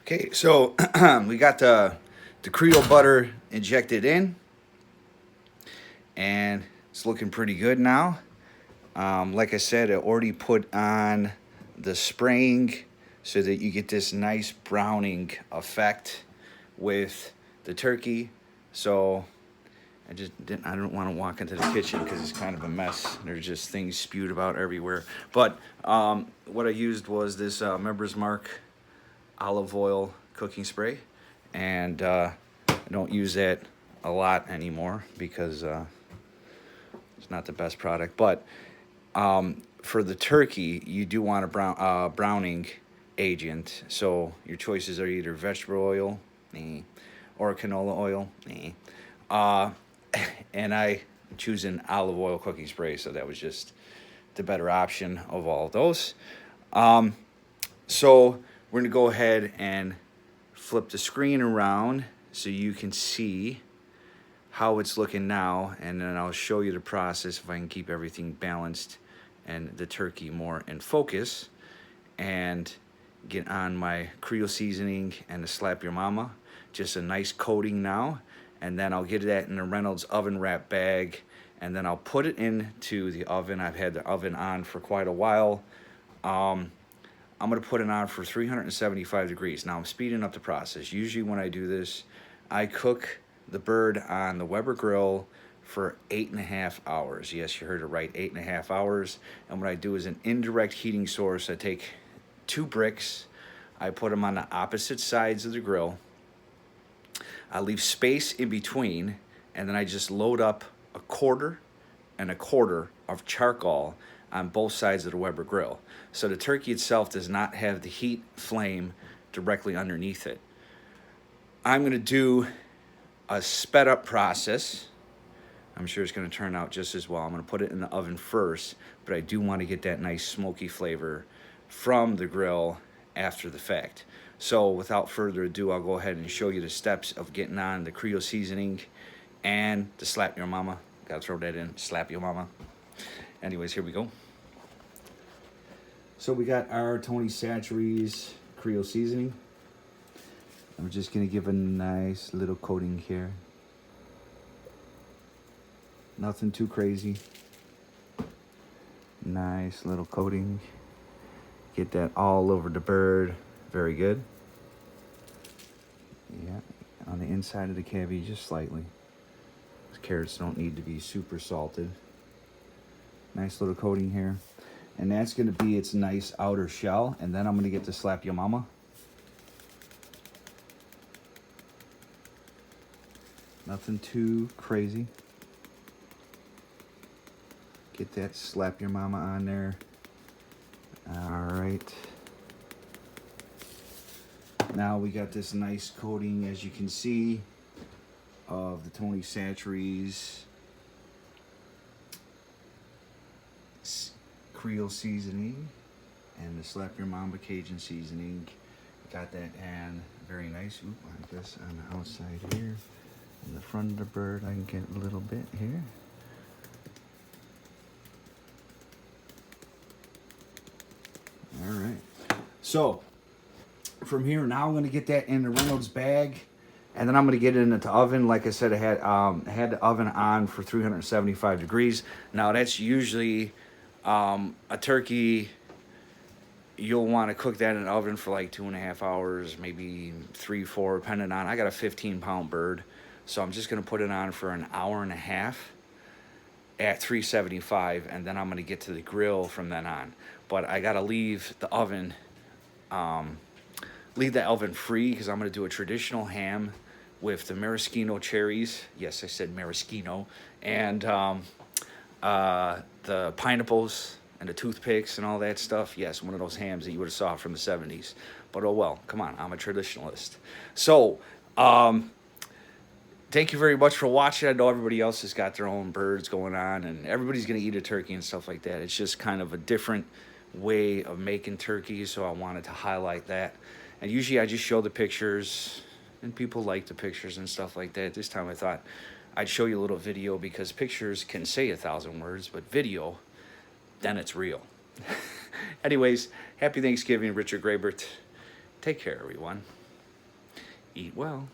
Okay, so we got the Creole butter injected in, and it's looking pretty good now. Like I said, I already put on the spraying so that you get this nice browning effect with the turkey. So I don't want to walk into the kitchen because it's kind of a mess. There's just things spewed about everywhere. But what I used was this Members Mark olive oil cooking spray, and I don't use that a lot anymore because it's not the best product. But for the turkey, you do want a browning agent. So your choices are either vegetable oil, or canola oil, uh, and I choose an olive oil cooking spray. So that was just the better option of all of those. So we're gonna go ahead and flip the screen around so you can see how it's looking now, and then I'll show you the process if I can keep everything balanced and the turkey more in focus, and get on my Creole seasoning and the Slap Your Mama. Just a nice coating now, and then I'll get that in a Reynolds oven wrap bag, and then I'll put it into the oven. I've had the oven on for quite a while. I'm gonna put it on for 375 degrees. Now I'm speeding up the process. Usually when I do this, I cook the bird on the Weber grill for 8.5 hours. Yes, you heard it right, 8.5 hours. And what I do is an indirect heating source. I take 2 bricks, I put them on the opposite sides of the grill. I leave space in between, and then I just load up a quarter and a quarter of charcoal on both sides of the Weber grill. So the turkey itself does not have the heat flame directly underneath it. I'm gonna do a sped up process. I'm sure it's gonna turn out just as well. I'm gonna put it in the oven first, but I do wanna get that nice smoky flavor from the grill after the fact. So without further ado, I'll go ahead and show you the steps of getting on the Creole seasoning and the Slap Your Mama. Gotta throw that in, Slap Your Mama. Anyways, here we go. So we got our Tony Chachere's Creole seasoning. I'm just gonna give a nice little coating here. Nothing too crazy. Nice little coating. Get that all over the bird. Very good. Yeah, on the inside of the cabbage just slightly. These carrots don't need to be super salted. Nice little coating here. And that's gonna be its nice outer shell. And then I'm gonna get to Slap Your Mama. Nothing too crazy. Get that Slap Your Mama on there. All right. Now we got this nice coating, as you can see, of the Tony Chachere's Creole seasoning and the Slap Your Mama Cajun seasoning. Got that and very nice. Oop, like this on the outside here. In the front of the bird, I can get a little bit here. All right. So from here, now I'm going to get that in the Reynolds bag, and then I'm going to get it into the oven. Like I said, I had the oven on for 375 degrees. Now that's usually a turkey. You'll want to cook that in the oven for like 2.5 hours, maybe 3, 4, depending on. I got a 15-pound bird, so I'm just going to put it on for an hour and a half at 375, and then I'm going to get to the grill from then on. But I got to leave the oven free because I'm going to do a traditional ham with the maraschino cherries. Yes, I said maraschino. And the pineapples and the toothpicks and all that stuff. Yes, one of those hams that you would have saw from the 70s. But oh well, come on, I'm a traditionalist. So, thank you very much for watching. I know everybody else has got their own birds going on, and everybody's going to eat a turkey and stuff like that. It's just kind of a different way of making turkey, so I wanted to highlight that. And usually I just show the pictures, and people like the pictures and stuff like that. This time I thought I'd show you a little video, because pictures can say 1,000 words, but video, then it's real. Anyways, happy Thanksgiving, Richard Graybert. Take care, everyone. Eat well.